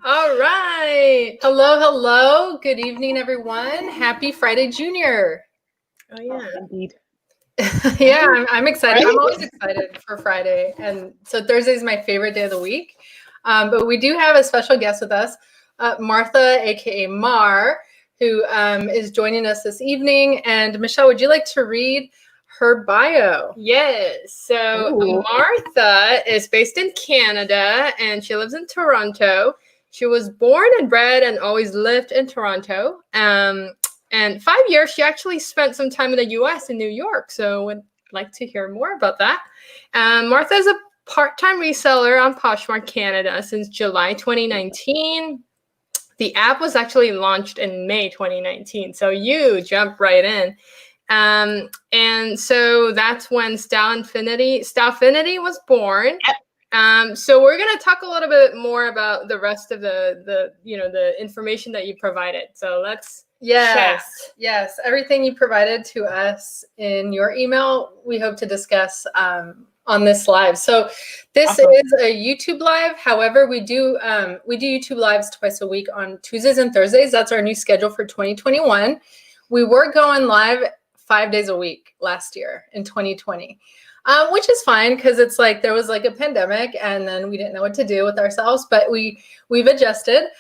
All right. Hello. Good evening, everyone. Happy Friday, Junior. Oh, yeah. Indeed. Yeah, I'm excited. Right? I'm always excited for Friday. And so Thursday is my favorite day of the week. But we do have a special guest with us, Martha, aka Mar, who is joining us this evening. And Michelle, would you like to read her bio? Yes. So Ooh. Martha is based in Canada and she lives in Toronto. She was born and bred and always lived in Toronto. And 5 years, she actually spent some time in the US in New York. So would like to hear more about that. Martha is a part-time reseller on Poshmark Canada since July 2019. The app was actually launched in May 2019. So you jump right in. And so that's when Stylefinity was born. So we're going to talk a little bit more about the rest of the information that you provided. So let's chat. Yes. Everything you provided to us in your email, we hope to discuss on this live. So this Awesome. is a YouTube live. However, we do YouTube lives twice a week on Tuesdays and Thursdays. That's our new schedule for 2021. We were going live 5 days a week last year in 2020. Which is fine because it's like there was like a pandemic and then we didn't know what to do with ourselves, but we've adjusted.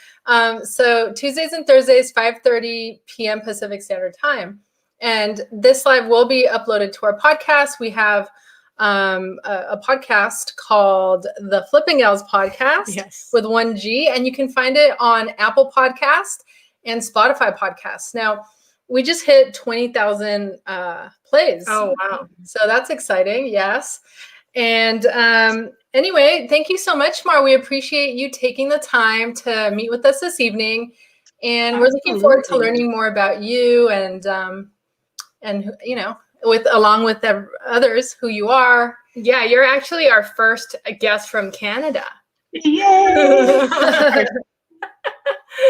So Tuesdays and Thursdays, 5:30 p.m. Pacific Standard Time. And this live will be uploaded to our podcast. We have a podcast called the Flipping Gals Podcast with 1G, and you can find it on Apple Podcast and Spotify Podcasts. Now, we just hit 20,000 plays. Oh, wow. So that's exciting. Yes. And anyway, thank you so much, Mar. We appreciate you taking the time to meet with us this evening. And we're looking forward to learning more about you and you know, along with the others who you are. Yeah, you're actually our first guest from Canada. Yay!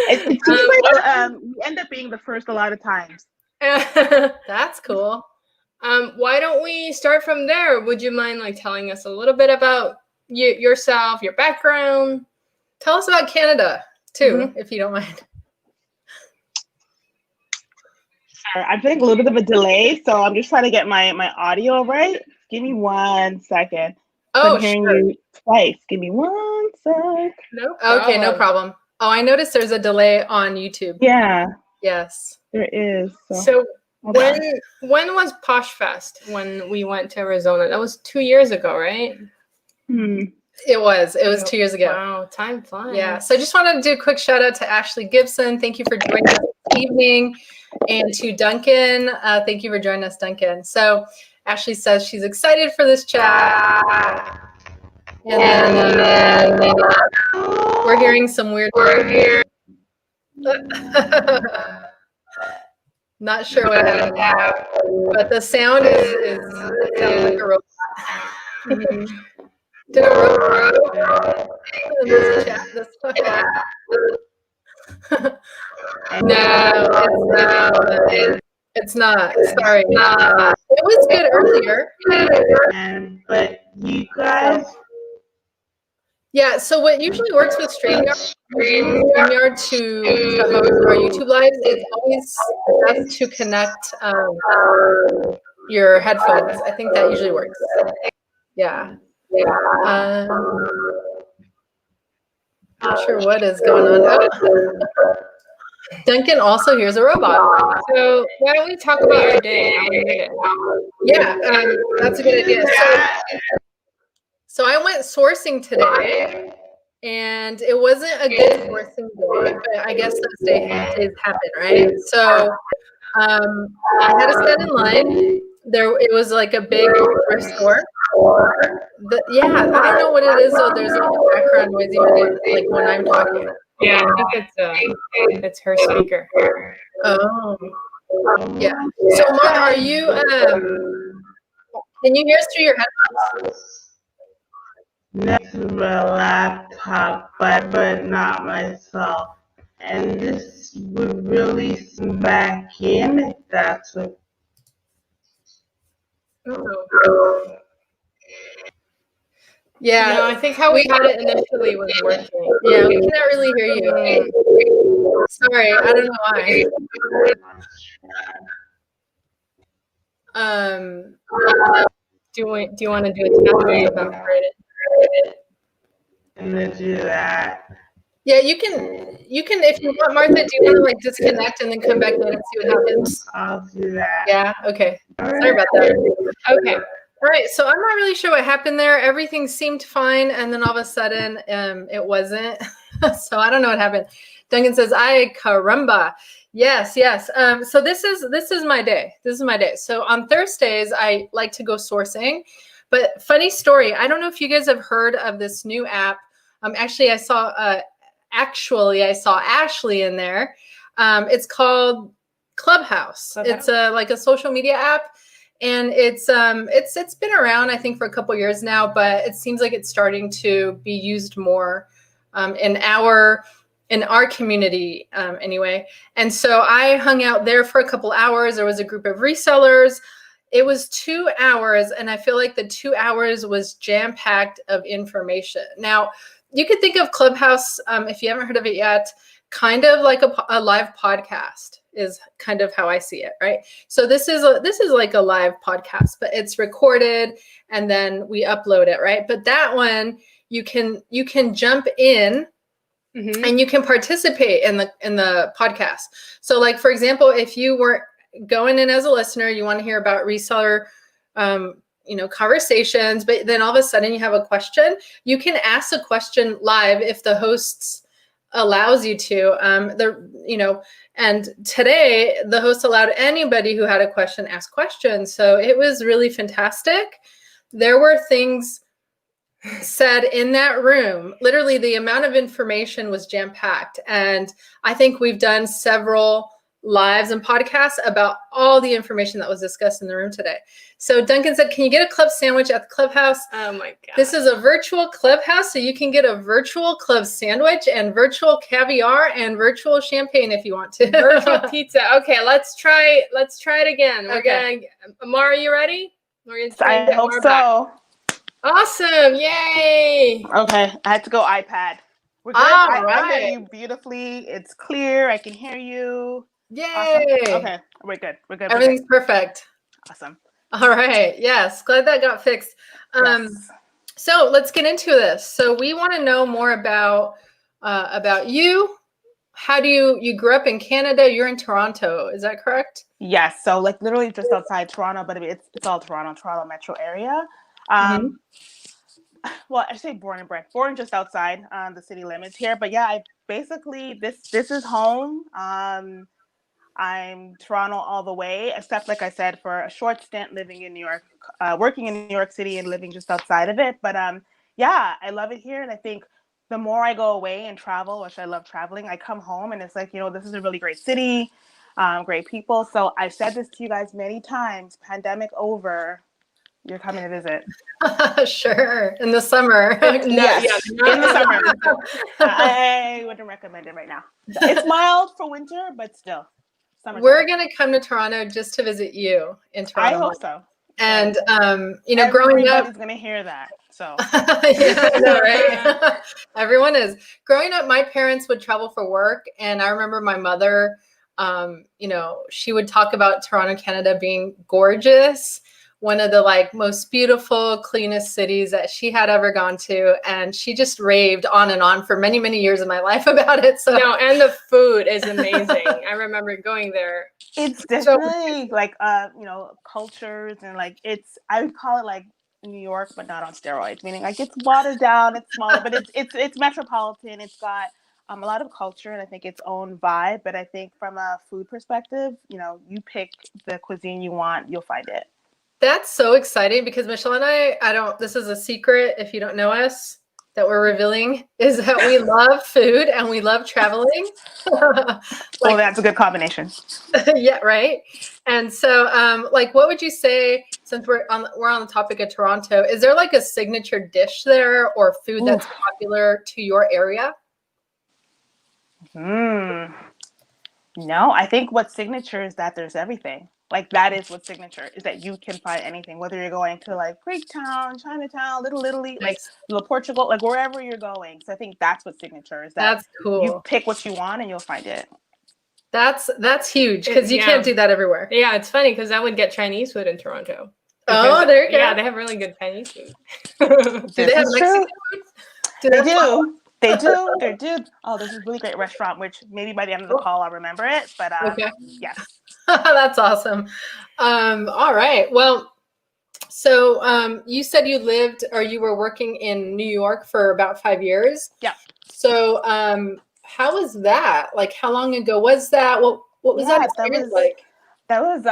It seems like we end up being the first a lot of times. That's cool. Why don't we start from there? Would you mind telling us a little bit about yourself, your background? Tell us about Canada too, if you don't mind. Sure. I'm getting a little bit of a delay, so I'm just trying to get my audio right. Give me 1 second. Oh, I'm hearing sure. you twice. Give me 1 sec. No problem. Okay, no problem. Oh, I noticed there's a delay on YouTube. Yeah. Yes. There is. So when was Poshfest when we went to Arizona? That was 2 years ago, right? It was 2 years ago. Wow, time flies. Yeah. So I just wanted to do a quick shout out to Ashley Gibson. Thank you for joining us this evening. And to Duncan, thank you for joining us, Duncan. So Ashley says she's excited for this chat. And then we're hearing some weird words. Not sure what happened, but the sound is it sounds like a robot. Did a robot in this chat this time? No, it's not. Sorry. It was good earlier. But you guys. Yeah, so what usually works with StreamYard to host our YouTube lives, it's always best to connect your headphones. I think that usually works. Yeah. Not sure what is going on. Oh. Duncan also hears a robot. So why don't we talk about our day? How we did it? Yeah, that's a good idea. So I went sourcing today, and it wasn't a good sourcing day, but I guess those days happen, right? So I had to stand in line. It was like a big thrift store. Yeah, I don't know what it is though. There's like a background noise even like when I'm talking. Yeah, I think it's her speaker. Oh, yeah. So Mar, are you? Can you hear us through your headphones? Next to my laptop, but not myself. And this would really smack in if that's what. Yeah. No, I think how we had it initially was working. Yeah, we cannot really hear you. Sorry, I don't know why. Um, Do you want to do a test of upgraded? And then do that. yeah, you can if you want, Martha, do you want to like disconnect and then come back in and see what happens? I'll do that. Yeah, okay. Sorry about that. Okay. All right, so I'm not really sure what happened there. Everything seemed fine, and then all of a sudden, it wasn't. So I don't know what happened. Duncan says, "Ay caramba." Yes, yes. So this is my day. This is my day. So on Thursdays, I like to go sourcing. But funny story, I don't know if you guys have heard of this new app. Actually, I saw Ashley in there. It's called Clubhouse. It's like a social media app. And it's been around, I think, for a couple years now, but it seems like it's starting to be used more in our community anyway. And so I hung out there for a couple hours. There was a group of resellers. It was 2 hours, and I feel like the 2 hours was jam-packed of information. Now, you could think of Clubhouse, if you haven't heard of it yet, kind of like a live podcast is kind of how I see it, right? So this is like a live podcast, but it's recorded and then we upload it, right? But that one you can jump in and you can participate in the podcast. So like, for example, if you were going in as a listener, you want to hear about reseller conversations, but then all of a sudden you have a question, you can ask a question live if the hosts allows you to. And today the host allowed anybody who had a question ask questions. So it was really fantastic. There were things said in that room. Literally, the amount of information was jam-packed. And I think we've done several lives and podcasts about all the information that was discussed in the room today. So Duncan said, can you get a club sandwich at the Clubhouse? Oh my God. This is a virtual Clubhouse, so you can get a virtual club sandwich and virtual caviar and virtual champagne if you want to. Virtual pizza. Okay, let's try it again. We're gonna Amara, you ready? We're gonna I hope so. Awesome. Yay. Okay, I had to go iPad. We're good. All I right. hear you beautifully. It's clear. I can hear you. Yay. Awesome. Okay, we're good. We're good. Everything's perfect. Awesome. All right. Yes. Glad that got fixed. Yes. So let's get into this. So we want to know more about you. How do you grew up in Canada? You're in Toronto. Is that correct? Yes. So like literally just outside Toronto, but it's all Toronto metro area. Well, I say born and bred. Born just outside the city limits here, but yeah, I basically this is home. I'm Toronto all the way, except like I said, for a short stint living in New York, working in New York City and living just outside of it. But yeah, I love it here, and I think the more I go away and travel, which I love traveling, I come home and it's like, this is a really great city, great people. So I've said this to you guys many times. Pandemic over, you're coming to visit. Sure. In the summer. Yes, in the summer. I wouldn't recommend it right now. It's mild for winter, but still. Summertime. We're going to come to Toronto just to visit you in Toronto. I hope so. And, growing up. Everybody's going to hear that. So. Yeah, I know, right? Everyone is. Growing up, my parents would travel for work. And I remember my mother, she would talk about Toronto, Canada being gorgeous. One of the most beautiful, cleanest cities that she had ever gone to. And she just raved on and on for many, many years of my life about it. So and the food is amazing. I remember going there. It's definitely cultures and I would call it New York, but not on steroids, meaning it's watered down, it's smaller, but it's metropolitan. It's got a lot of culture and I think its own vibe. But I think from a food perspective, you pick the cuisine you want, you'll find it. That's so exciting because Michelle and I this is a secret if you don't know us that we're revealing, is that we love food and we love traveling. Well, that's a good combination. Yeah, right. And so what would you say, since we're on the topic of Toronto, is there a signature dish there or food that's popular to your area? No, I think what's signature is that there's everything. Like that is what signature is, that you can find anything, whether you're going to like Greek Town, Chinatown, Little Italy, like Nice. Little Portugal, like wherever you're going. So I think that's what signature is, that That's you cool. pick what you want and you'll find it. That's huge because you Yeah. can't do that everywhere. Yeah, it's funny because I would get Chinese food in Toronto. Oh, Because, there you go. Yeah, they have really good Chinese food. Do they This have is Mexican true. food? They have pho? do. They do. They do. Oh, there's a really great restaurant, which maybe by the end of the call I'll remember it. But Okay. yes. That's awesome. All right. Well, so you said you lived or you were working in New York for about 5 years. Yeah. So how was that? Like, how long ago was that? What was that Yeah, experience like? that was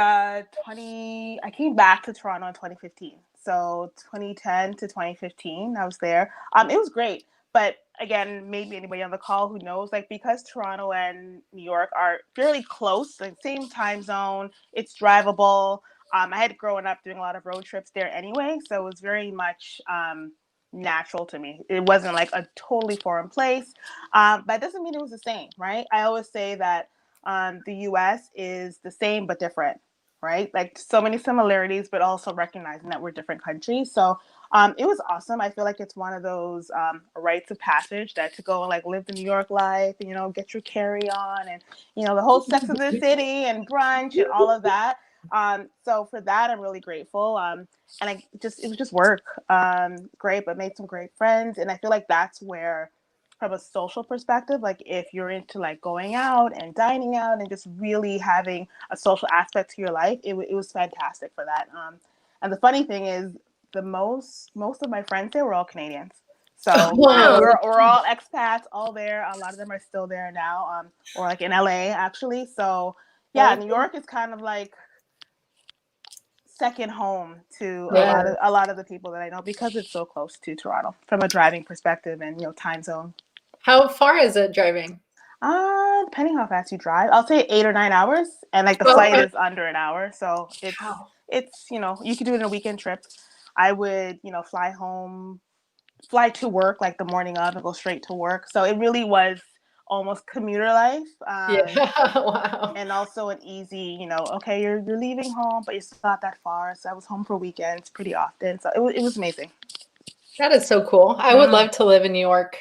20. I came back to Toronto in 2015. So 2010 to 2015, I was there. It was great. But again, maybe anybody on the call who knows, like, because Toronto and New York are fairly close, like same time zone, it's drivable. I had grown up doing a lot of road trips there anyway, so it was very much natural to me. It wasn't like a totally foreign place, but that doesn't mean it was the same, right? I always say that the US is the same but different, right? Like so many similarities, but also recognizing that we're different countries. So it was awesome. I feel like it's one of those rites of passage that to go and like live the New York life, and, get your carry on, and the whole Sex of the City and brunch and all of that. So for that, I'm really grateful. And it was just work, great, but made some great friends, and I feel like that's where, from a social perspective, like if you're into like going out and dining out and just really having a social aspect to your life, it was fantastic for that. And the funny thing is, most of my friends there were all Canadians. So Wow. we're all expats, all there. A lot of them are still there now, or like in LA actually. So yeah, New York is kind of like second home to a lot of the people that I know, because it's so close to Toronto from a driving perspective and time zone. How far is it driving? Depending how fast you drive, I'll say 8 or 9 hours, and like the flight is under an hour, so it's you could do it in a weekend trip. I would fly to work like the morning of and go straight to work. So it really was almost commuter life. Wow. And also an easy, okay, you're leaving home, but it's not that far. So I was home for weekends pretty often. So it was amazing. That is so cool. I would love to live in New York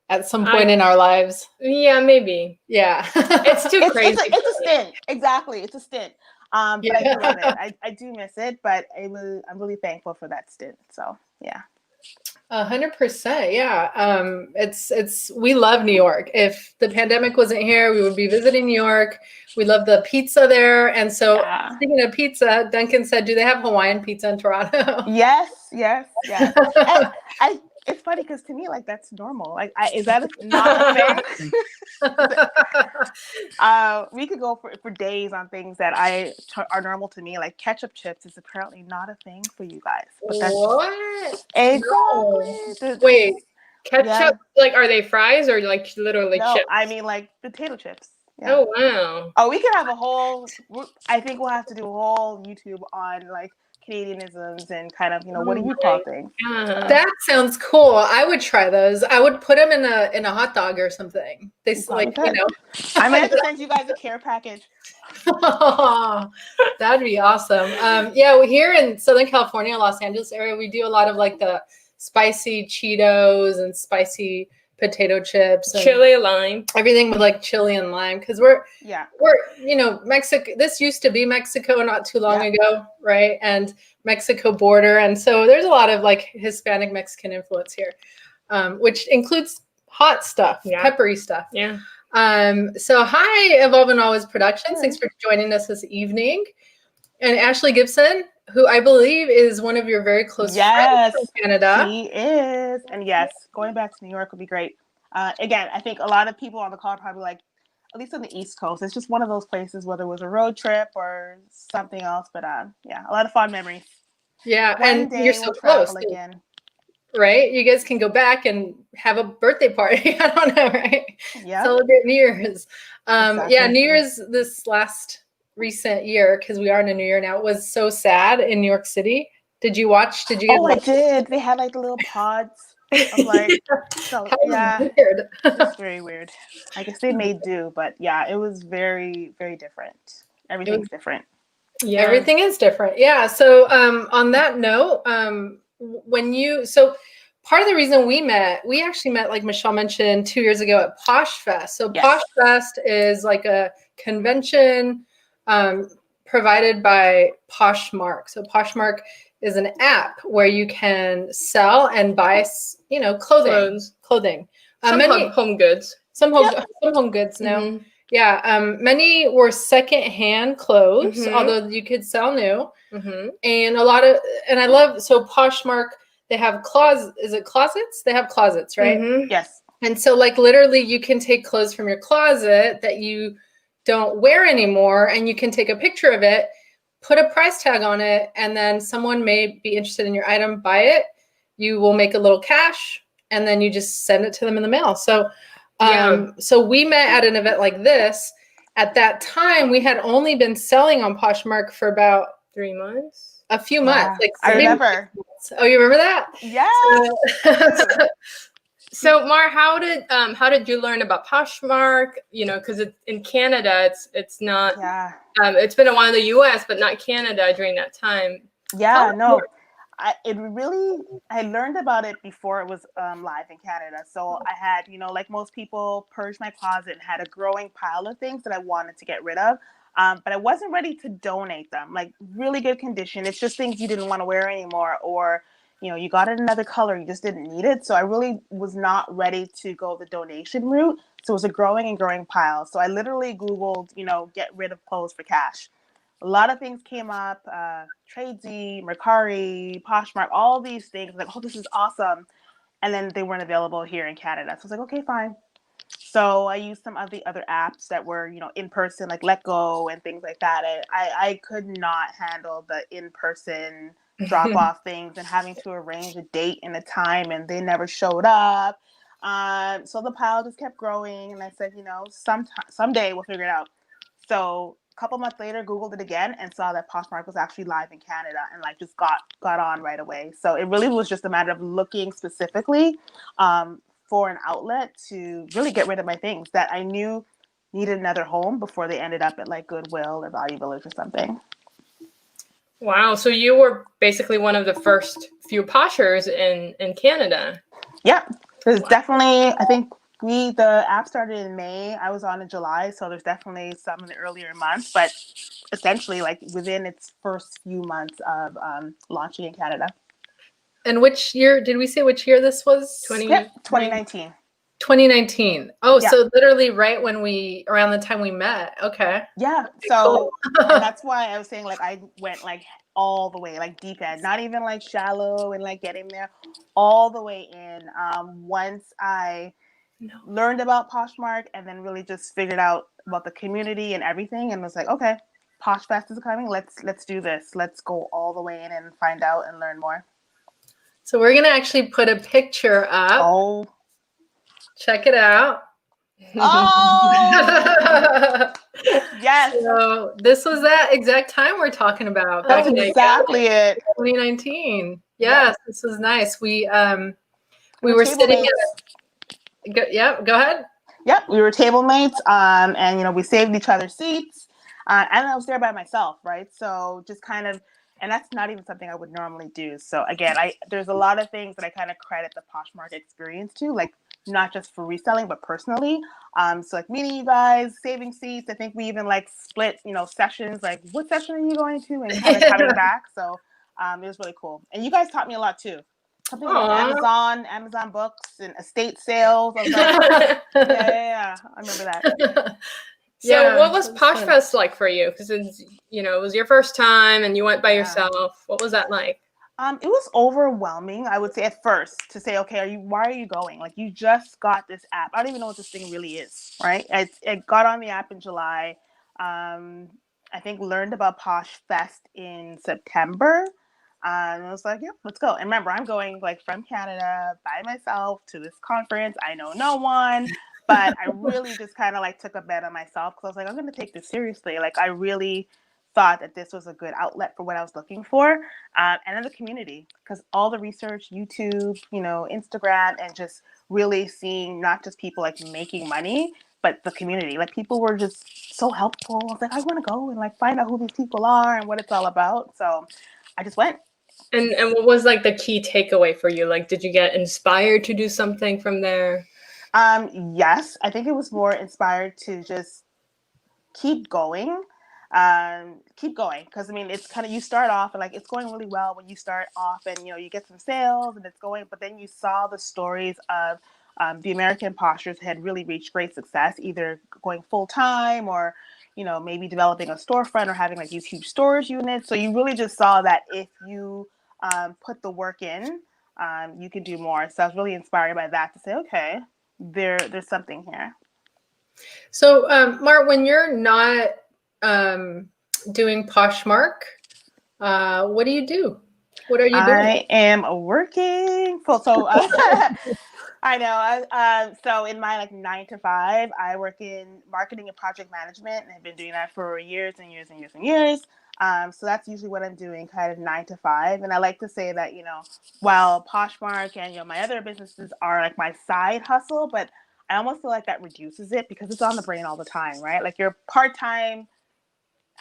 at some point in our lives. Yeah, maybe. Yeah. It's too crazy. It's a stint. Exactly. It's a stint. But I do love it. I do miss it, but I'm really thankful for that stint. So yeah. 100%. Yeah. We love New York. If the pandemic wasn't here, we would be visiting New York. We love the pizza there. And so speaking of pizza, Duncan said, do they have Hawaiian pizza in Toronto? Yes. And it's funny because to me, like, that's normal. Like, is that not a thing? We could go for days on things that are normal to me. Like ketchup chips is apparently not a thing for you guys. But that's What? exactly. No. Wait, ketchup? Like, are they fries or like literally chips? I mean like potato chips. Yeah. Oh wow. Oh, we could have I think we'll have to do a whole YouTube on like Canadianisms and kind of what do you call things. That sounds cool. I would try those. I would put them in a hot dog or something. They like I might have to send you guys a care package. That'd be awesome. Yeah, here in Southern California, Los Angeles area, we do a lot of like the spicy Cheetos and spicy potato chips, and chili, lime, everything with like chili and lime, because we're Mexico. This used to be Mexico not too long ago, right? And Mexico border, and so there's a lot of like Hispanic Mexican influence here, which includes hot stuff, peppery stuff. Yeah. So hi, Evolve and Always Productions. Thanks for joining us this evening. And Ashley Gibson, who I believe is one of your very close friends from Canada. She is. And yes, going back to New York would be great. Again, I think a lot of people on the call are probably like, at least on the East Coast, it's just one of those places, whether it was a road trip or something else. But yeah, a lot of fond memories. Yeah, and you're so close again. Right? You guys can go back and have a birthday party. I don't know, right? Yeah. Celebrate New Year's. Yeah, New Year's this last recent year, because we are in a new year now, was so sad in New York City. Did you watch? Did you? I did. They had like the little pods of like, weird. It's very weird. I guess they made do, but yeah, it was very, very different. Everything's different. Yeah. Everything is different. Yeah. So on that note, so part of the reason we actually met, like Michelle mentioned, 2 years ago at Poshfest. So Yes. Poshfest is like a convention provided by Poshmark. So Poshmark is an app where you can sell and buy, clothing. Some home goods. Some home goods now. Mhm. Yeah, many were secondhand clothes, Mhm. although you could sell new. Mhm. And I love, so Poshmark, they have closets? They have closets, right? Mhm. Yes. And so like literally you can take clothes from your closet that you don't wear anymore, and you can take a picture of it, put a price tag on it, and then someone may be interested in your item, buy it. You will make a little cash, and then you just send it to them in the mail. So so we met at an event like this. At that time, we had only been selling on Poshmark for about 3 months. a few months. Yeah. Like I maybe remember. 6 months. Oh, you remember that? Yes. So Mar, how did you learn about Poshmark? You know, because in Canada, it's not. Yeah. It's been a while in the U.S., but not Canada during that time. Yeah. No. I learned about it before it was live in Canada. So I had, like most people, purged my closet and had a growing pile of things that I wanted to get rid of. But I wasn't ready to donate them. Like really good condition. It's just things you didn't want to wear anymore, or you got it another color, you just didn't need it. So I really was not ready to go the donation route. So it was a growing and growing pile. So I literally Googled, get rid of clothes for cash. A lot of things came up, Tradesy, Mercari, Poshmark, all these things. Like, oh, this is awesome. And then they weren't available here in Canada. So I was like, okay, fine. So I used some of the other apps that were, in person, like Let Go and things like that. I could not handle the in-person drop off things and having to arrange a date and a time, and they never showed up. So the pile just kept growing, and I said, someday we'll figure it out. So a couple months later, Googled it again and saw that Poshmark was actually live in Canada, and like just got on right away. So it really was just a matter of looking specifically for an outlet to really get rid of my things that I knew needed another home before they ended up at like Goodwill or Value Village or something. Wow. So you were basically one of the first few poshers in Canada. Yep. There's definitely, I think the app started in May. I was on in July. So there's definitely some in the earlier months, but essentially like within its first few months of launching in Canada. And which year, did we say which year this was? 2019. 2019. Oh, Yeah. so literally right around the time we met. Okay. Yeah. So and that's why I was saying like I went like all the way, like deep end, not even like shallow and like getting there, all the way in. Once I learned about Poshmark and then really just figured out about the community and everything, and was like, okay, Poshfest is coming. Let's do this. Let's go all the way in and find out and learn more. So we're gonna actually put a picture up. Oh. Check it out. Oh. Yes. So this was that exact time we're talking about. That's exactly it. 2019. Yes, this was nice. We We were sitting go ahead. Yep, we were table mates, and we saved each other's seats, and I was there by myself, right? So just kind of, and that's not even something I would normally do. So again, there's a lot of things that I kind of credit the Poshmark experience to, like not just for reselling, but personally. So like meeting you guys, saving seats. I think we even like split, sessions. Like, what session are you going to, and kind of coming back. So it was really cool, and you guys taught me a lot too. Something about Amazon books and estate sales. I was like, yeah, I remember that. So what was Poshfest like for you? Because it was your first time and you went by yourself. What was that like? It was overwhelming, I would say, at first, to say, okay, why are you going? Like, you just got this app. I don't even know what this thing really is, right? I got on the app in July. I think learned about Poshfest in September. And I was like, yeah, let's go. And remember, I'm going like from Canada by myself to this conference. I know no one, but I really just kind of like took a bet on myself because I was like, I'm going to take this seriously. Like, I really thought that this was a good outlet for what I was looking for. And then the community, because all the research, YouTube, Instagram, and just really seeing not just people like making money, but the community, like people were just so helpful. I was like, I want to go and like find out who these people are and what it's all about. So I just went. And what was like the key takeaway for you? Like, did you get inspired to do something from there? Yes, I think it was more inspired to just keep going. Keep going, because I mean, it's kind of, you start off and like it's going really well when you start off, and you know you get some sales and it's going, but then you saw the stories of the American postures had really reached great success, either going full time or you know maybe developing a storefront or having like these huge storage units. So you really just saw that if you put the work in, you can do more. So I was really inspired by that to say, okay, there's something here. So, Mart, when you're not doing Poshmark, what do you do? What are you doing? I am working full. So I know. So in my like 9 to 5, I work in marketing and project management, and I've been doing that for years and years and years and years. So that's usually what I'm doing, kind of 9 to 5. And I like to say that, you know, while Poshmark and, you know, my other businesses are like my side hustle, but I almost feel like that reduces it because it's on the brain all the time, right? Like your part-time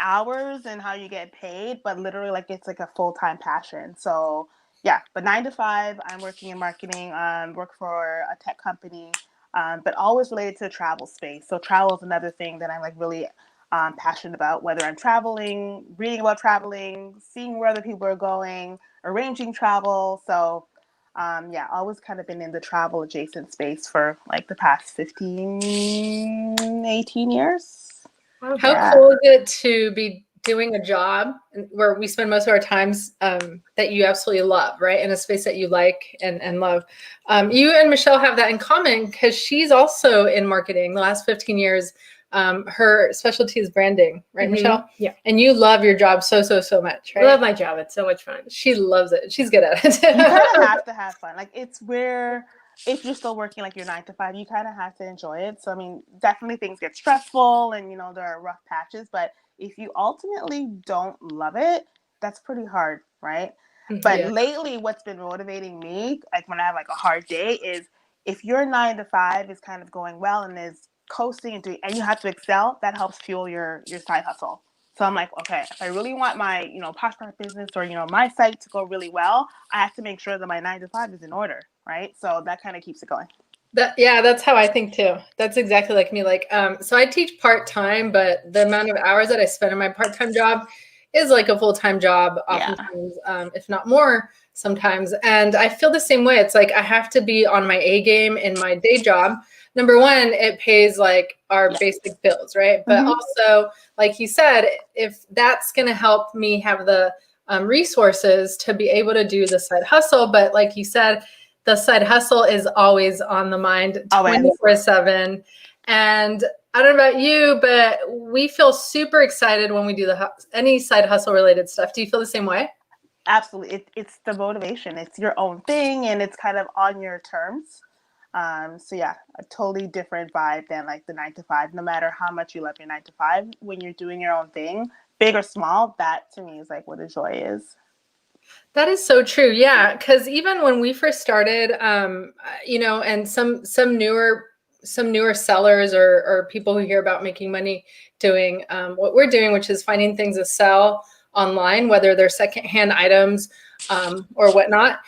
hours and how you get paid, but literally like it's like a full-time passion. So yeah, but 9 to 5, I'm working in marketing, work for a tech company, but always related to the travel space. So travel is another thing that I'm like really passionate about, whether I'm traveling, reading about traveling, seeing where other people are going, arranging travel. So yeah, always kind of been in the travel adjacent space for like the past 15, 18 years. How cool is it to be doing a job where we spend most of our times that you absolutely love, right? In a space that you like and love. You and Michelle have that in common because she's also in marketing the last 15 years. Her specialty is branding, right, Michelle? Yeah. And you love your job so much, right? I love my job. It's so much fun. She loves it. She's good at it. You kind of have to have fun. Like it's where, if you're still working like your 9 to 5, you kind of have to enjoy it. So I mean, definitely things get stressful and you know there are rough patches, but if you ultimately don't love it, that's pretty hard, right? But Yeah. lately, what's been motivating me, like when I have like a hard day, is if your 9 to 5 is kind of going well and is coasting and doing, and you have to excel, that helps fuel your side hustle. So I'm like, okay, if I really want my, you know, Poshmark business or, you know, my site to go really well, I have to make sure that my 9 to 5 is in order, right? So that kind of keeps it going. Yeah, that's how I think too. That's exactly like me. Like, so I teach part-time, but the amount of hours that I spend in my part-time job is like a full-time job, oftentimes, if not more sometimes. And I feel the same way. It's like I have to be on my A game in my day job. Number one, it pays like our basic bills, right? But also, like you said, if that's going to help me have the resources to be able to do the side hustle, but like you said, the side hustle is always on the mind 24/7. And I don't know about you, but we feel super excited when we do any side hustle related stuff. Do you feel the same way? Absolutely. It's the motivation. It's your own thing and it's kind of on your terms. So yeah, a totally different vibe than like the 9 to 5. No matter how much you love your 9 to 5, when you're doing your own thing, big or small, that to me is like what a joy is. That is so true. Yeah, because even when we first started, you know, and some newer sellers or people who hear about making money doing what we're doing, which is finding things to sell online, whether they're secondhand items or whatnot,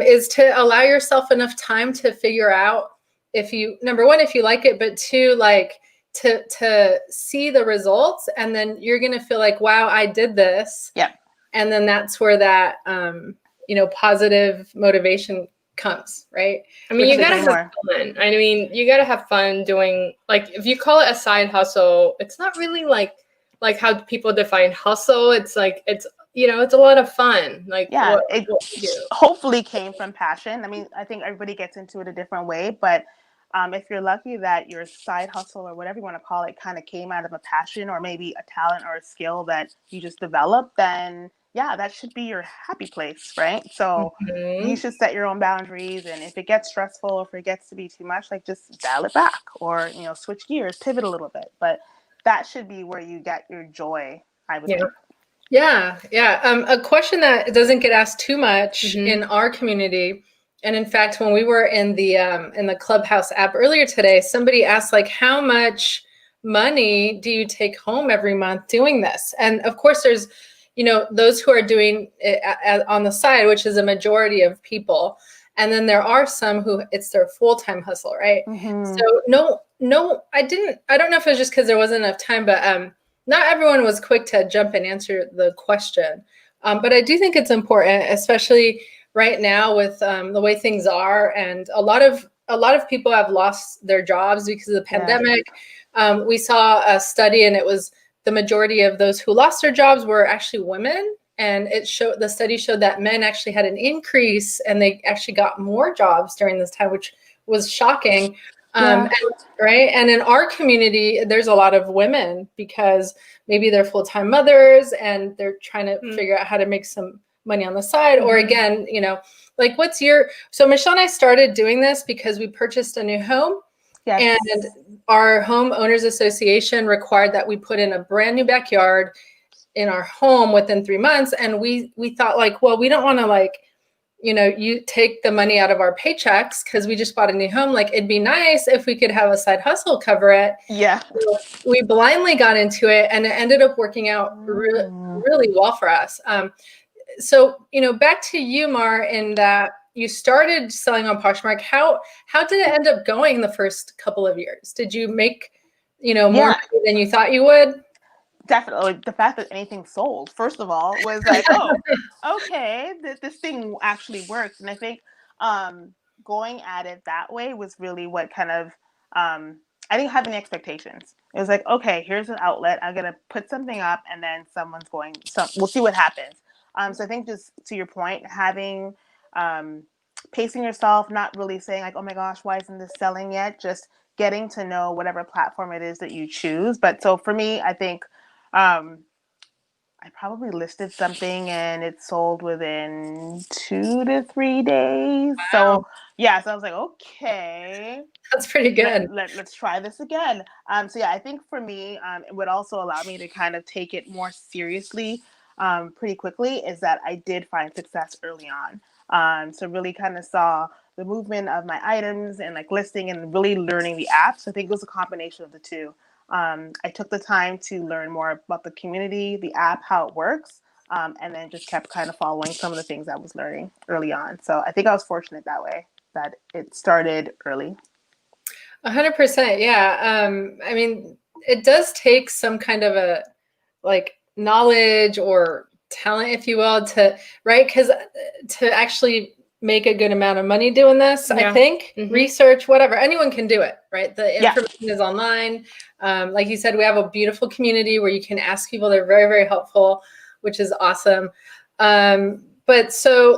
is to allow yourself enough time to figure out if you, number one, if you like it, but two, like to see the results, and then you're gonna feel like, wow, I did this. Yeah. And then that's where that, you know, positive motivation comes, right? I mean, you gotta have fun. I mean, you gotta have fun doing, like, if you call it a side hustle, it's not really like how people define hustle. It's like, it's, you know, it's a lot of fun. Like, yeah, it hopefully came from passion. I mean, I think everybody gets into it a different way, but if you're lucky that your side hustle or whatever you want to call it kind of came out of a passion or maybe a talent or a skill that you just developed, then yeah, that should be your happy place, right? So you should set your own boundaries, and if it gets stressful or if it gets to be too much, like just dial it back or, you know, switch gears, pivot a little bit. But that should be where you get your joy, I would think. Yeah. A question that doesn't get asked too much in our community And in fact, when we were in the Clubhouse app earlier today, somebody asked like, how much money do you take home every month doing this? And of course, there's, those who are doing it on the side, which is a majority of people. And then there are some who it's their full-time hustle, right? So no, I don't know if it was just because there wasn't enough time, but not everyone was quick to jump and answer the question. But I do think it's important, especially right now with the way things are, and a lot of people have lost their jobs because of the pandemic. We saw a study, and it was the majority of those who lost their jobs were actually women, and the study showed that men actually had an increase, and they actually got more jobs during this time, which was shocking. Right. And in our community, there's a lot of women because maybe they're full-time mothers and they're trying to figure out how to make some money on the side. Or again, like so Michelle and I started doing this because we purchased a new home. Yes. And our home owners association required that we put in a brand new backyard in our home within 3 months. And we thought like, well, we don't want to you take the money out of our paychecks because we just bought a new home. Like, it'd be nice if we could have a side hustle cover it. Yeah. So we blindly got into it, and it ended up working out really well for us. So, back to you, Mar, in that you started selling on Poshmark. How did it end up going the first couple of years? Did you make, more money than you thought you would? Definitely. The fact that anything sold, first of all, was like, oh, okay, this thing actually works. And I think going at it that way was really what kind of, I didn't have any expectations. It was like, okay, here's an outlet. I'm going to put something up, and then we'll see what happens. So I think, just to your point, having, pacing yourself, not really saying like, oh my gosh, why isn't this selling yet? Just getting to know whatever platform it is that you choose. But so for me, I think, I probably listed something and it sold within 2 to 3 days. Wow. So I was like, okay, that's pretty good. Let's try this again. So I think for me, it would also allow me to kind of take it more seriously pretty quickly, is that I did find success early on. So really kind of saw the movement of my items and like listing and really learning the app. So I think it was a combination of the two. I took the time to learn more about the community, the app, how it works, and then just kept kind of following some of the things I was learning early on. So I think I was fortunate that way, that it started early. 100%. Yeah. I mean, it does take some kind of a knowledge or talent, if you will, right? Because to actually make a good amount of money doing this, I think, research, whatever, anyone can do it, right? The information is online. Like you said, we have a beautiful community where you can ask people. They're very, very helpful, which is awesome. But so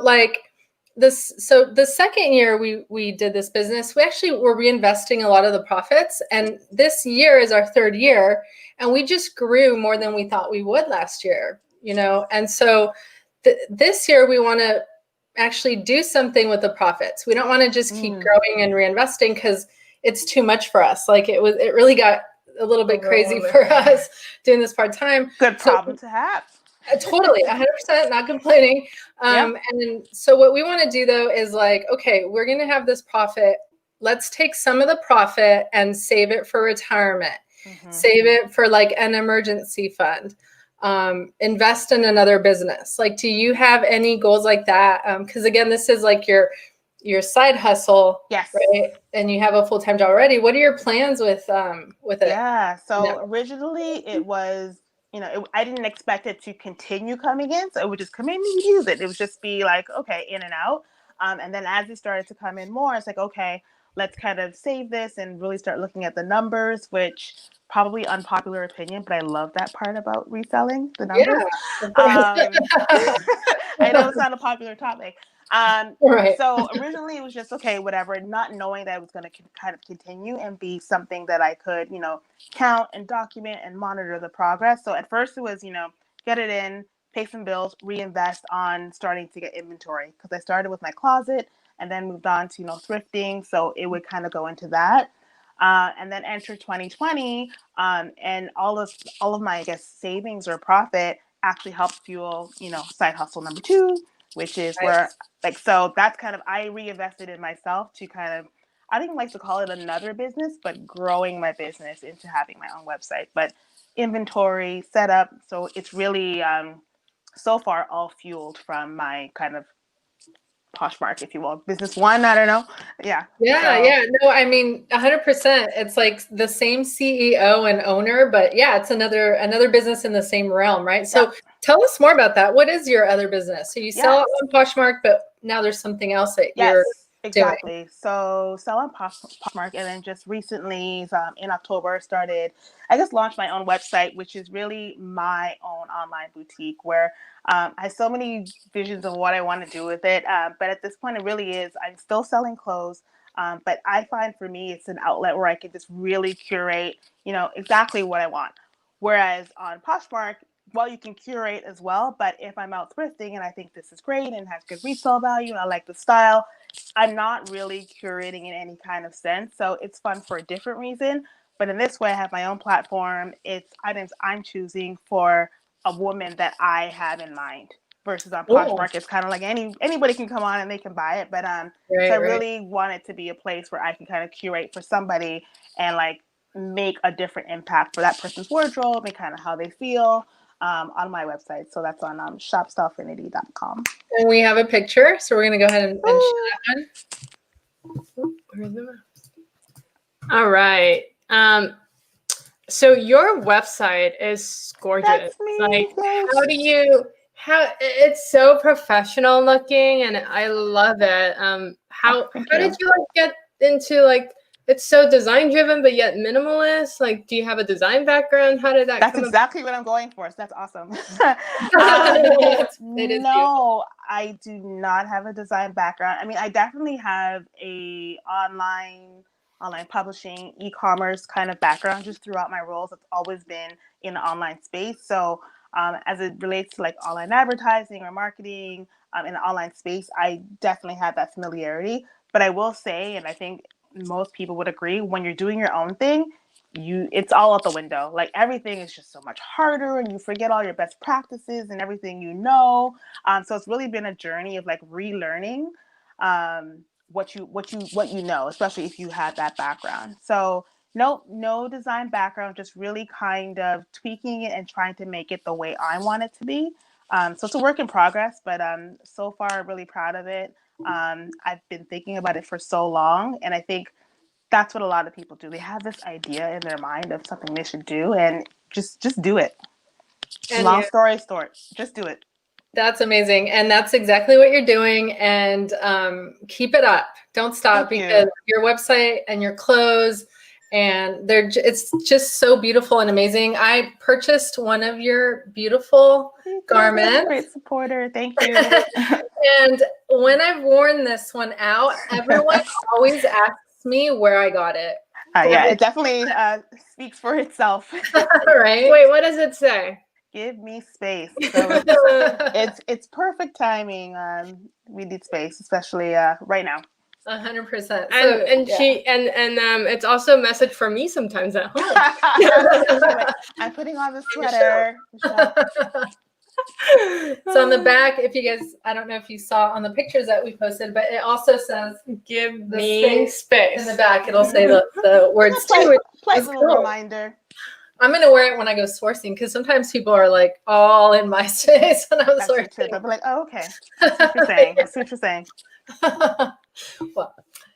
the second year we did this business, we actually were reinvesting a lot of the profits. And this year is our third year, and we just grew more than we thought we would last year, And so this year we want to actually do something with the profits. We don't want to just keep growing and reinvesting because it's too much for us. It really got a little bit crazy for us doing this part-time. Good problem to have. Totally, 100%, not complaining. And so what we want to do though is okay, we're going to have this profit. Let's take some of the profit and save it for retirement. Save it for an emergency fund. Invest in another business. Do you have any goals like that? Because again, this is your side hustle, right? And you have a full-time job already. What are your plans with it? Yeah. So originally it was, I didn't expect it to continue coming in. So it would just come in and use it. It would just be okay, in and out. And then as it started to come in more, it's okay, let's kind of save this and really start looking at the numbers, which probably unpopular opinion, but I love that part about reselling, the numbers. I know it's not a popular topic. Right. So originally it was just, okay, whatever, not knowing that it was going to kind of continue and be something that I could, count and document and monitor the progress. So at first it was, get it in, pay some bills, reinvest on starting to get inventory, because I started with my closet and then moved on to, thrifting. So it would kind of go into that. And then enter 2020, and all of my, I guess, savings or profit actually helped fuel, side hustle number 2, which is where like, so that's kind of, I reinvested in myself to kind of, I don't even like to call it another business, but growing my business into having my own website, but inventory setup. So it's really, so far all fueled from my kind of Poshmark, if you will, business one. I don't know. Yeah. Yeah. No, I mean, 100%. It's like the same CEO and owner, but yeah, it's another business in the same realm, right? So tell us more about that. What is your other business? So you sell on Poshmark, but now there's something else that you're exactly. doing. So sell on Poshmark, and then just recently in October started, I just launched my own website, which is really my own online boutique where I have so many visions of what I want to do with it. But at this point, it really is, I'm still selling clothes. But I find for me, it's an outlet where I can just really curate, exactly what I want. Whereas on Poshmark, well, you can curate as well, but if I'm out thrifting and I think this is great and has good resale value and I like the style, I'm not really curating in any kind of sense. So it's fun for a different reason. But in this way, I have my own platform. It's items I'm choosing for a woman that I have in mind. Versus on Poshmark, it's kind of like anybody can come on and they can buy it. But so I really want it to be a place where I can kind of curate for somebody and like make a different impact for that person's wardrobe and kind of how they feel. On my website. So that's on shopstylefinity.com. And we have a picture. So we're going to go ahead and show that one. All right. So your website is gorgeous. That's me. Like, how it's so professional looking and I love it. How did you like get into like, it's so design driven, but yet minimalist? Like, do you have a design background? How did that That's come exactly what I'm going for. So that's awesome. No, I do not have a design background. I mean, I definitely have a online publishing, e-commerce kind of background just throughout my roles. It's always been in the online space. So as it relates to like online advertising or marketing in the online space, I definitely have that familiarity. But I will say, and I think most people would agree, when you're doing your own thing, it's all out the window. Like everything is just so much harder and you forget all your best practices and everything so it's really been a journey of like relearning what you know, especially if you had that background. So no design background, just really kind of tweaking it and trying to make it the way I want it to be. So it's a work in progress, but so far I'm really proud of it. I've been thinking about it for so long, and I think that's what a lot of people do. They have this idea in their mind of something they should do, and just do it. And long story short, just do it. That's amazing. And that's exactly what you're doing. And keep it up. Don't stop because your website and your clothes and it's just so beautiful and amazing. I purchased one of your beautiful garments. Great supporter. Thank you. And when I've worn this one out, everyone always asks me where I got it. Yeah, it definitely speaks for itself. Right? Wait, what does it say? Give me space. So it's perfect timing. We need space, especially right now. 100%. And it's also a message for me sometimes at home. I'm putting on the sweater. So on the back, if you guys, I don't know if you saw on the pictures that we posted, but it also says "Give me space." In the back, it'll say the words too. Plus a little reminder. I'm going to wear it when I go sourcing because sometimes people are like all in my space when I'm sourcing. They'll be like, oh, okay. That's what you're saying. That's what you're saying. Well,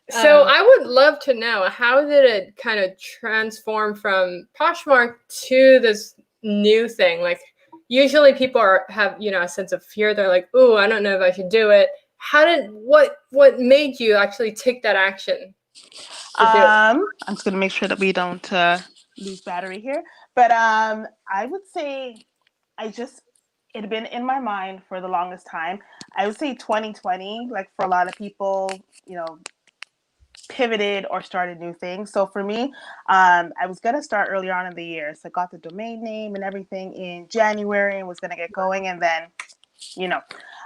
so I would love to know, how did it kind of transform from Poshmark to this new thing? Like usually people have a sense of fear. They're like, "Ooh, I don't know if I should do it." What made you actually take that action? I'm just gonna make sure that we don't lose battery here. But I would say it had been in my mind for the longest time. I would say 2020, like for a lot of people, pivoted or started new things. So for me, I was going to start earlier on in the year. So I got the domain name and everything in January and was going to get going. And then,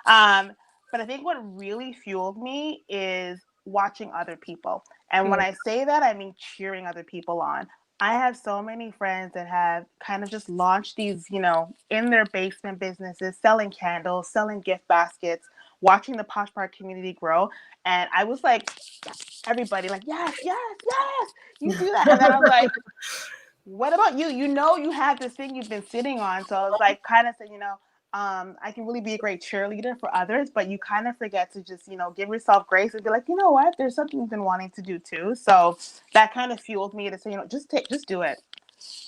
but I think what really fueled me is watching other people. And when I say that, I mean cheering other people on. I have so many friends that have kind of just launched these, in their basement businesses, selling candles, selling gift baskets, watching the Poshmark community grow. And I was like, everybody like, yes, you do that. And then I was like, what about you? You know, you have this thing you've been sitting on. So I was like, kind of saying, I can really be a great cheerleader for others, but you kind of forget to just, give yourself grace and be like, you know what, there's something you've been wanting to do too. So that kind of fueled me to say, just do it.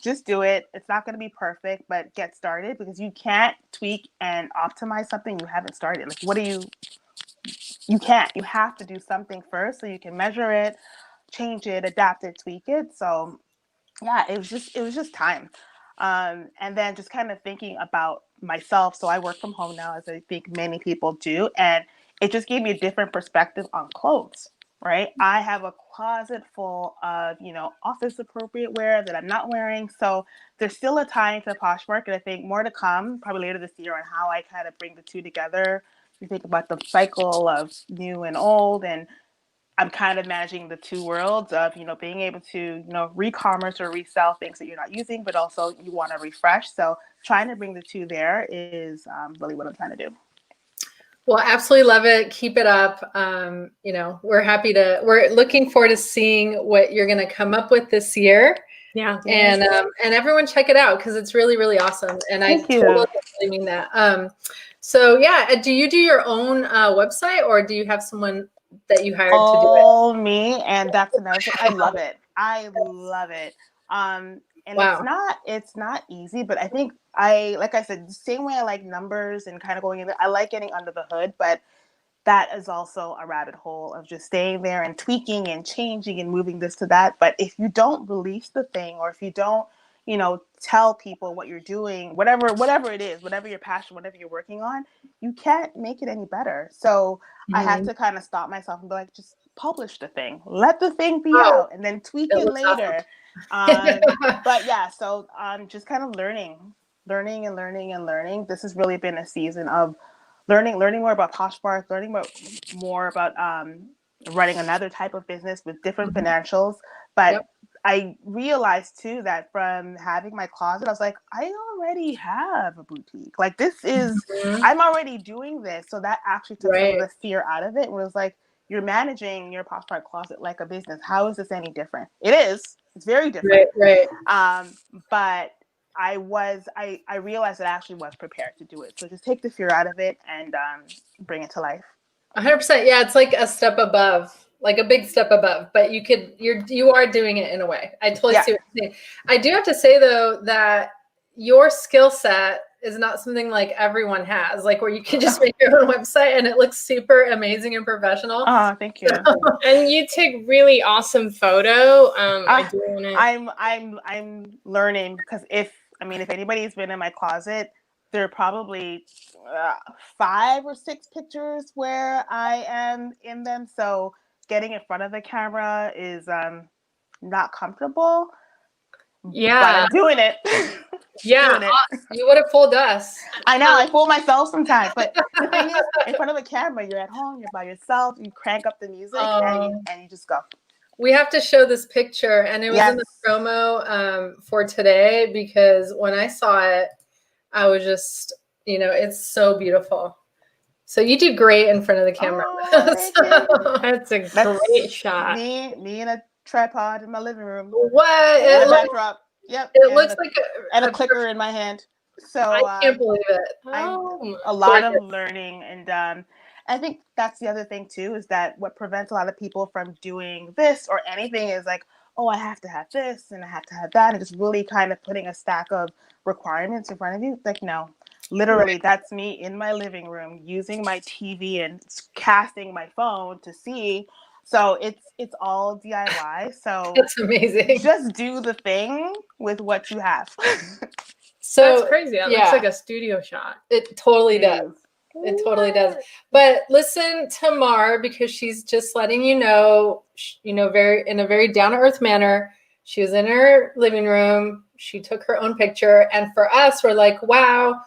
Just do it. It's not going to be perfect, but get started, because you can't tweak and optimize something you haven't started. Like, you can't. You have to do something first so you can measure it, change it, adapt it, tweak it. So yeah, it was just time. And then just kind of thinking about myself. So I work from home now, as I think many people do. And it just gave me a different perspective on clothes, right? I have a closet full of, office appropriate wear that I'm not wearing. So there's still a tie into Poshmark. And I think more to come, probably later this year, on how I kind of bring the two together. You think about the cycle of new and old, and I'm kind of managing the two worlds of, being able to, re-commerce or resell things that you're not using, but also you want to refresh. So trying to bring the two there is really what I'm trying to do. Well, absolutely love it. Keep it up. We're looking forward to seeing what you're going to come up with this year. Yeah. And everyone check it out, because it's really, really awesome. And I totally mean that. So yeah, do you do your own website, or do you have someone that you hired to do it? All me, and that's another thing. I love it. And wow. It's not easy, but I think like I said, the same way I like numbers and kind of going in there, I like getting under the hood, but that is also a rabbit hole of just staying there and tweaking and changing and moving this to that. But if you don't release the thing, or if you don't, tell people what you're doing, whatever it is, whatever your passion, whatever you're working on, you can't make it any better. So I had to kind of stop myself and be like, just publish the thing, let the thing be out, and then tweak it later. Awesome. But yeah, so just kind of learning. This has really been a season of learning more about Poshmark, learning more about running another type of business with different financials. But I realized too that from having my closet, I was like, I already have a boutique. Like, this is, I'm already doing this. So that actually took some of the fear out of it. It was like, you're managing your Poshmark closet like a business. How is this any different? It is. It's very different. Right. But I realized that I actually was prepared to do it. So just take the fear out of it and bring it to life. 100%. Yeah, it's like a step above, like a big step above, but you are doing it in a way. I totally see what you're saying. I do have to say though that your skill set is not something like everyone has, like where you can just make your own website and it looks super amazing and professional. Oh, thank you. And you take really awesome photo. I'm learning, because if anybody's been in my closet, there are probably 5 or 6 pictures where I am in them. So getting in front of the camera is not comfortable. Yeah, but I'm doing it. Yeah, you would have fooled us. I know, I fool myself sometimes. But the thing is, in front of a camera, you're at home, you're by yourself, you crank up the music, and you just go. We have to show this picture, and it was in the promo for today, because when I saw it, I was just, it's so beautiful. So you do great in front of the camera. That's a great shot. Me and a tripod in my living room. What? And a backdrop. Yep. It looks like a clicker in my hand. So I can't believe it. A lot of learning, and I think that's the other thing too, is that what prevents a lot of people from doing this or anything is like, oh, I have to have this and I have to have that, and just really kind of putting a stack of requirements in front of you. Like, no, literally, that's me in my living room using my TV and casting my phone to see. So it's all DIY. So that's amazing. Just do the thing with what you have. So that's crazy. That looks like a studio shot. It totally does. It totally does. But listen to Mar, because she's just letting you know, in a very down-to-earth manner. She was in her living room. She took her own picture. And for us, we're like, wow,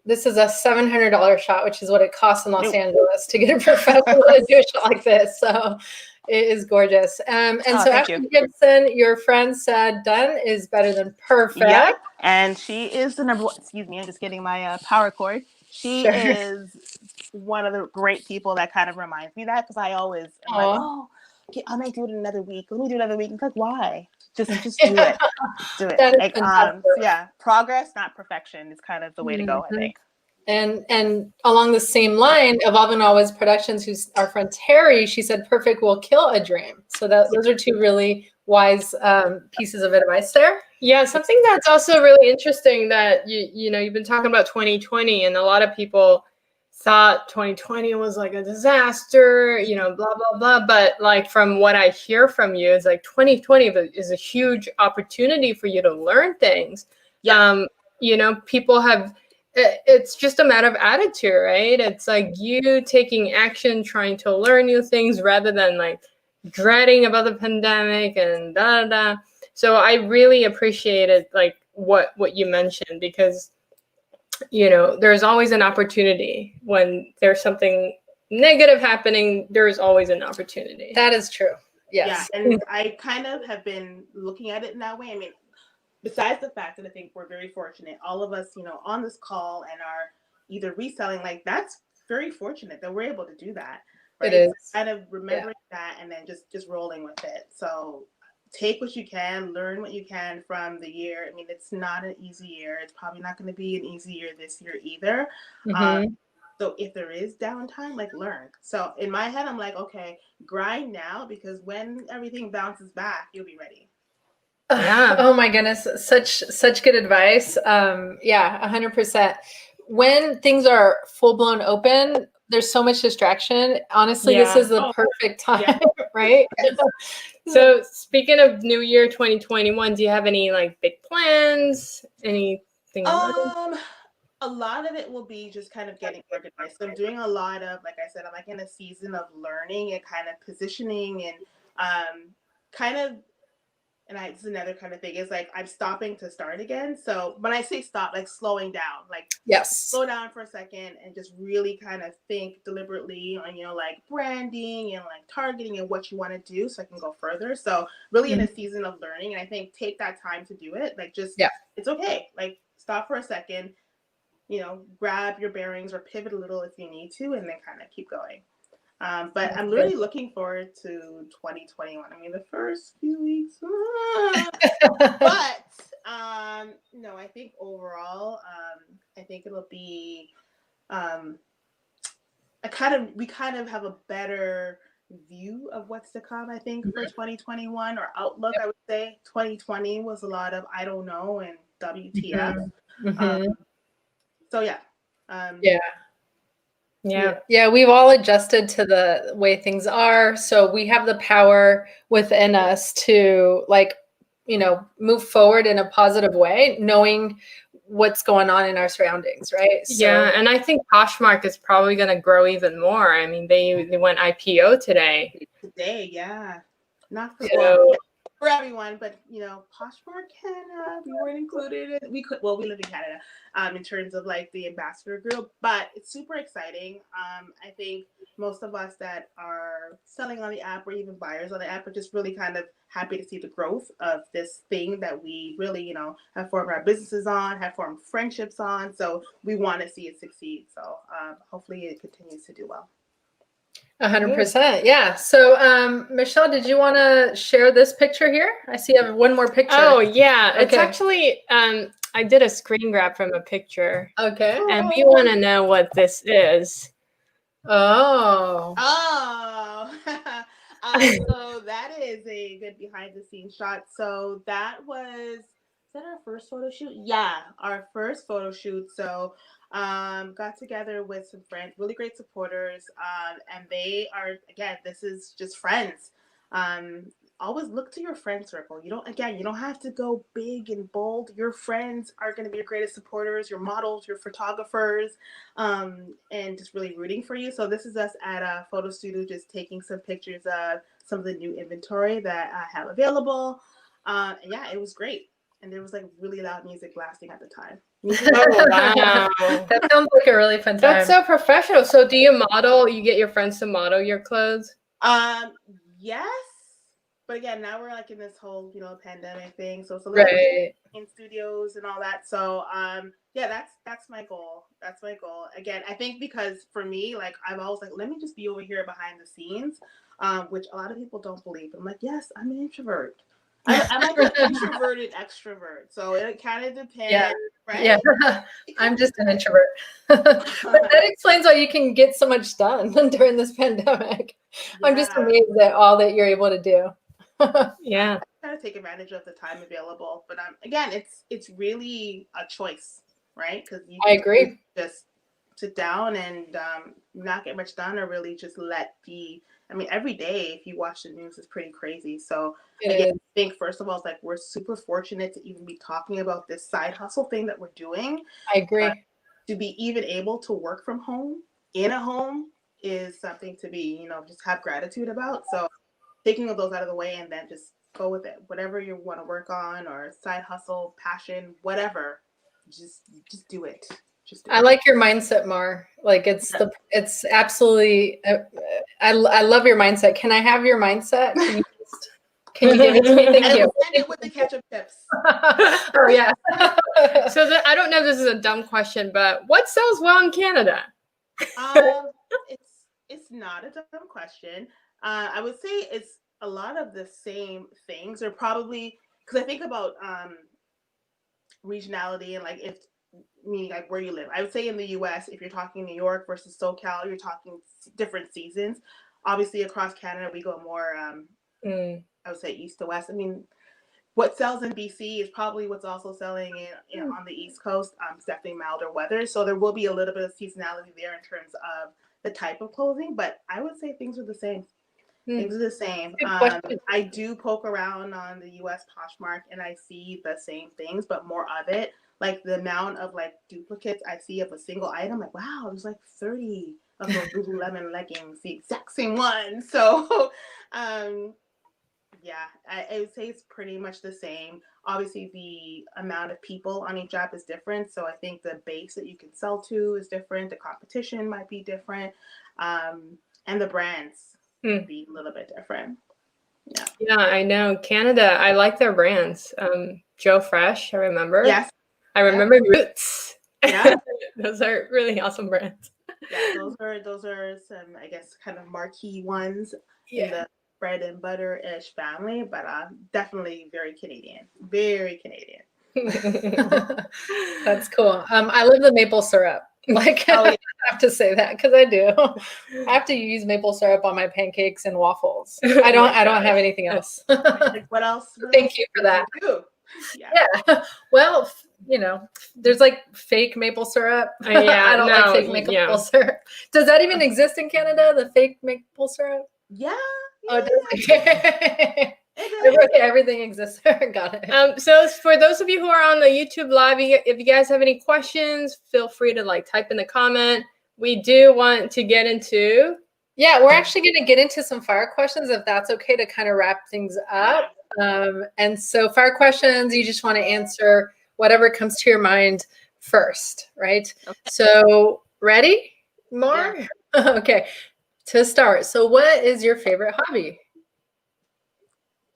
this is a $700 shot, which is what it costs in Los Angeles to get a professional to do a shot like this. So it is gorgeous. And so Ashley Gibson, your friend, said done is better than perfect. Yep. And she is the number one. Excuse me, I'm just getting my power cord. She Sure. is one of the great people that kind of reminds me of that, because I always am like, oh, okay, I might do it in another week. Let me do another week. It's like, why? Just do it. Do it. That is Like, fantastic. so yeah, progress, not perfection, is kind of the way to go, I Mhm. think. And along the same line, Evolve and Always Productions, who's our friend Terry, she said, "Perfect will kill a dream." So those are two really wise pieces of advice there. Yeah, something that's also really interesting that you've been talking about 2020, and a lot of people thought 2020 was like a disaster, blah blah blah. But like from what I hear from you, it's like 2020 is a huge opportunity for you to learn things. Yeah. People have. It's just a matter of attitude, right? It's like you taking action, trying to learn new things rather than like dreading about the pandemic and da da. So I really appreciated like what you mentioned, because there's always an opportunity when there's something negative happening. There's always an opportunity. That is true. Yes. Yeah, and I kind of have been looking at it in that way. I mean, besides the fact that I think we're very fortunate, all of us, on this call and are either reselling, like that's very fortunate that we're able to do that. Right? It is. So kind of remembering that and then just rolling with it. So take what you can, learn what you can from the year. I mean, it's not an easy year. It's probably not going to be an easy year this year either. Mhm. So if there is downtime, like learn. So in my head, I'm like, okay, grind now, because when everything bounces back, you'll be ready. Yeah. Oh my goodness, such good advice. Yeah, 100%. When things are full blown open, there's so much distraction. Honestly, this Yeah. is the perfect time, Yeah. right? So speaking of New Year 2021, do you have any like big plans? Anything? A lot of it will be just kind of getting organized. So I'm doing a lot of, like I said, I'm like in a season of learning and kind of positioning and kind of, and this is another kind of thing, is like I'm stopping to start again. So when I say stop, like slowing down, like Yes. slow down for a second and just really kind of think deliberately on, like branding and like targeting and what you want to do so I can go further. So really in a season of learning, and I think take that time to do it. Like just, it's okay. Like stop for a second, grab your bearings or pivot a little if you need to, and then kind of keep going. But I'm really looking forward to 2021. I mean, the first few weeks, but no, I think overall, I think it'll be, we kind of have a better view of what's to come, I think, for 2021, or outlook. I would say 2020 was a lot of I don't know and WTF. So yeah. Yeah, we've all adjusted to the way things are. So we have the power within us to move forward in a positive way, knowing what's going on in our surroundings, right? So, yeah, and I think Poshmark is probably going to grow even more. I mean, they went IPO today. Yeah. Not for everyone, but Poshmark Canada, we weren't included. We live in Canada, in terms of like the ambassador group, but it's super exciting. I think most of us that are selling on the app or even buyers on the app are just really kind of happy to see the growth of this thing that we really, have formed our businesses on, have formed friendships on. So we want to see it succeed. So hopefully it continues to do well. 100%. Yeah. So, Michelle, did you want to share this picture here? I see I have one more picture. Oh, yeah. Okay. It's actually, I did a screen grab from a picture. Okay. And we want to know what this is. Oh. So that is a good behind the scenes shot. So that was, is that our first photo shoot? Yeah, our first photo shoot. So got together with some friends, really great supporters, and they are, again, this is just friends. Always look to your friend circle. You don't have to go big and bold. Your friends are going to be your greatest supporters, your models, your photographers, and just really rooting for you. So this is us at a photo studio, just taking some pictures of some of the new inventory that I have available. And yeah, it was great. And there was like really loud music blasting at the time. Oh, wow. That sounds like a really fun time. That's so professional. So do you model, you get your friends to model your clothes? Yes, But again, now we're like in this whole, pandemic thing. So it's a little bit in studios and all that. So yeah, that's my goal. That's my goal. Again, I think because for me, like I've always like, let me just be over here behind the scenes, which a lot of people don't believe. I'm like, yes, I'm an introvert. I'm like an introverted extrovert. So it kind of depends, right? Yeah, I'm just an introvert. But that explains why you can get so much done during this pandemic. Yeah. I'm just amazed at all that you're able to do. Yeah. I try to take advantage of the time available. But again, it's really a choice, right? Because I agree. Just sit down and not get much done, or really just let every day if you watch the news is pretty crazy. So I think first of all, it's like we're super fortunate to even be talking about this side hustle thing that we're doing. I agree. To be even able to work from home in a home is something to be, just have gratitude about. So taking those out of the way and then just go with it. Whatever you want to work on or side hustle, passion, whatever, just do it. I like your mindset, Mar. Like it's absolutely. I love your mindset. Can I have your mindset? Can you give it to me? Thank you. Send it with the ketchup tips. Oh yeah. So I don't know if this is a dumb question, but what sells well in Canada? It's not a dumb question. I would say it's a lot of the same things, or probably because I think about regionality and like meaning like where you live. I would say in the US, if you're talking New York versus SoCal, you're talking different seasons. Obviously across Canada, we go more, I would say east to west. I mean, what sells in BC is probably what's also selling on the East Coast. It's definitely milder weather. So there will be a little bit of seasonality there in terms of the type of clothing, but I would say things are the same. Things are the same. I do poke around on the US Poshmark and I see the same things, but more of it. Like the amount of like duplicates I see of a single item, like, wow, there's like 30 of those Lululemon leggings, the exact same one. So, yeah, I would say it's pretty much the same. Obviously, the amount of people on each app is different. So I think the base that you can sell to is different. The competition might be different. And the brands might be a little bit different. Yeah, I know. Canada, I like their brands. Joe Fresh, I remember. Yes. I remember Roots. Yeah. Those are really awesome brands. Yeah, those are some, I guess, kind of marquee ones in the bread and butter-ish family, but definitely very Canadian. Very Canadian. That's cool. I love the maple syrup. Like, I have to say that because I do. I have to use maple syrup on my pancakes and waffles. I don't have anything else. Like, what else? Thank you for that. Yeah. Well, there's like fake maple syrup. I don't like fake maple syrup. Does that even exist in Canada? The fake maple syrup? Yeah. Oh, okay. Everything exists. Got it. So for those of you who are on the YouTube live, if you guys have any questions, feel free to like type in the comment. We do want to get into. Yeah, we're actually going to get into some fire questions if that's okay to kind of wrap things up. And so fire questions, you just want to answer whatever comes to your mind first, right? Okay. So ready, Mar? Yeah. Okay. To start, so what is your favorite hobby?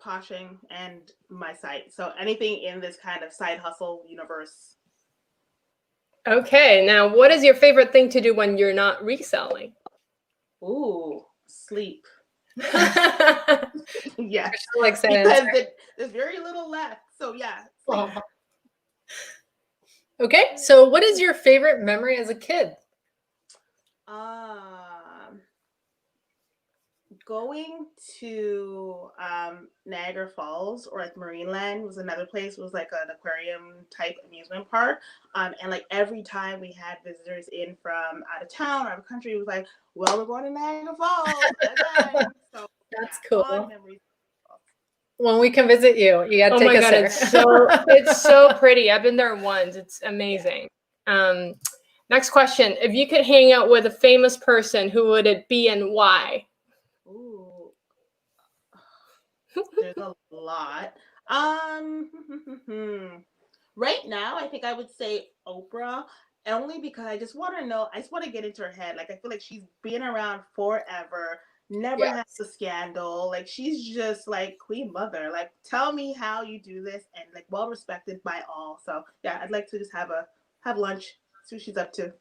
Poshing and my site. So anything in this kind of side hustle universe. Okay, now what is your favorite thing to do when you're not reselling? Ooh, sleep. Yeah, like saying because there's very little left. So yeah. Sleep. Oh. Okay, so what is your favorite memory as a kid? Going to Niagara Falls or like Marina was another place. It was like an aquarium type amusement park. And like every time we had visitors in from out of town or out of country, it was like, well, we're going to Niagara Falls again. So that's cool. When we can visit you, you got to take us there. It's so pretty. I've been there once. It's amazing. Next question. If you could hang out with a famous person, who would it be and why? Ooh, there's a lot. Right now, I think I would say Oprah, only because I just want to get into her head. Like, I feel like she's been around forever. never has a scandal. Like, she's just like queen mother. Like, tell me how you do this, and like well respected by all. So yeah, I'd like to just have lunch, see what she's up to.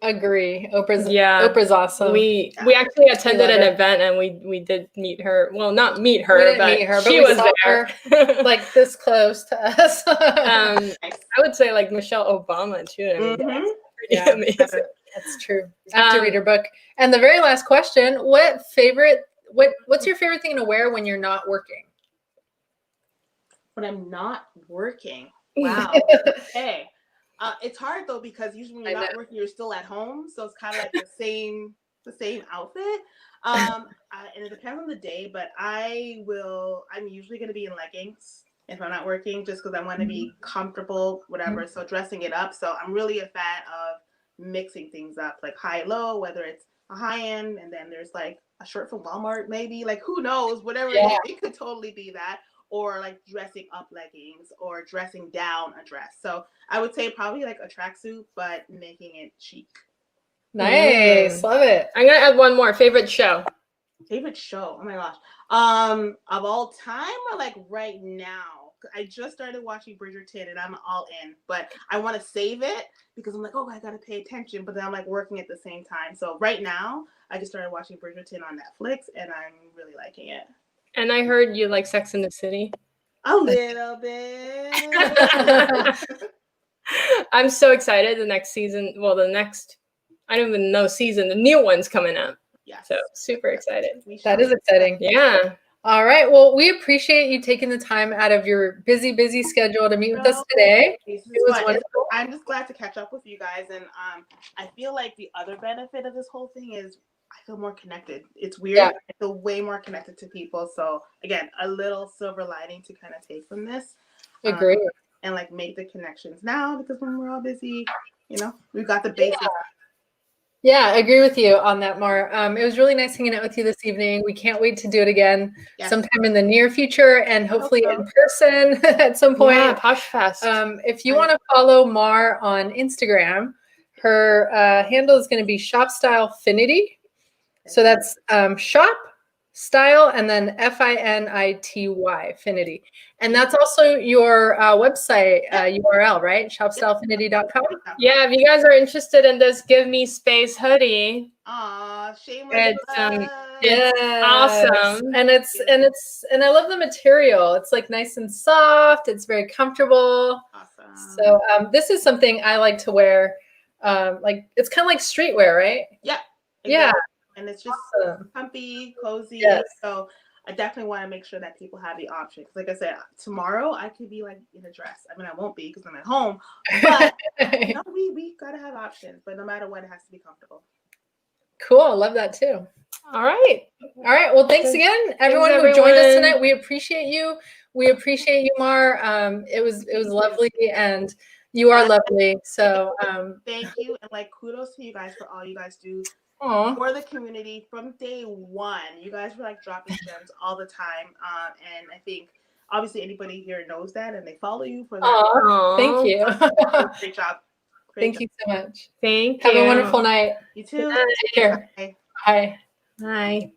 Agree. Oprah's awesome. We actually attended an event and we did meet her. Well, not meet her, we didn't but meet her, she but was there. Her, like this close to us. I would say like Michelle Obama too. I mean, that's pretty amazing. That's true. I have to read her book. And the very last question: what's your favorite thing to wear when you're not working? When I'm not working. Wow. Okay. It's hard though, because usually when you're not working, you're still at home, so it's kind of like the same outfit. And it depends on the day, but I'm usually going to be in leggings if I'm not working, just because I want to be comfortable, whatever. So dressing it up. So I'm really a fan of mixing things up, like high-low, whether it's a high-end, and then there's like a shirt from Walmart, maybe, like who knows, whatever it is, it could totally be that. Or like dressing up leggings or dressing down a dress. So I would say probably like a tracksuit, but making it chic. Nice. Love it. I'm going to add one more. Favorite show? Favorite show? Oh my gosh. Of all time or like right now? I just started watching Bridgerton and I'm all in, but I want to save it because I'm like, oh, I got to pay attention. But then I'm like working at the same time. So right now, I just started watching Bridgerton on Netflix and I'm really liking it. And I heard you like Sex in the City. A little bit. I'm so excited. The next season, I don't even know season. The new one's coming up. Yeah. So super excited. That is exciting. Yeah. All right. Well, we appreciate you taking the time out of your busy schedule to meet with us today. It was wonderful. I'm just glad to catch up with you guys. And I feel like the other benefit of this whole thing is I feel more connected. It's weird. Yeah. I feel way more connected to people. So again, a little silver lining to kind of take from this. Agree. And like make the connections now, because when we're all busy, we've got the basics. Yeah, I agree with you on that, Mar. It was really nice hanging out with you this evening. We can't wait to do it again sometime in the near future, and hopefully in person at some point. Yeah, Poshfest. If you want to follow Mar on Instagram, her handle is going to be ShopStyleFinity. So that's shop style and then FINITY Finity. And that's also your website URL, right? ShopStyleFinity.com. Yeah, if you guys are interested in this Give Me Space hoodie. Aw, shameless. It's awesome. And I love the material. It's like nice and soft. It's very comfortable. Awesome. So this is something I like to wear. Like it's kind of like streetwear, right? Yeah. Exactly. Yeah. And it's just comfy, cozy. Yes. So I definitely want to make sure that people have the option. Because like I said, tomorrow I could be like in a dress. I mean, I won't be because I'm at home. But we got to have options. But no matter what, it has to be comfortable. Cool. I love that too. All right. Well, thanks again, everyone who joined us tonight. We appreciate you. We appreciate you, Mar. It was lovely, and you are lovely. So thank you, and like kudos to you guys for all you guys do. Aww. For the community from day one. You guys were like dropping gems all the time. And I think obviously anybody here knows that and they follow you for that. Aww. Thank you. Great job. Thank you so much. Thank you. Have a wonderful night. You too. Take care. Bye. Bye. Bye.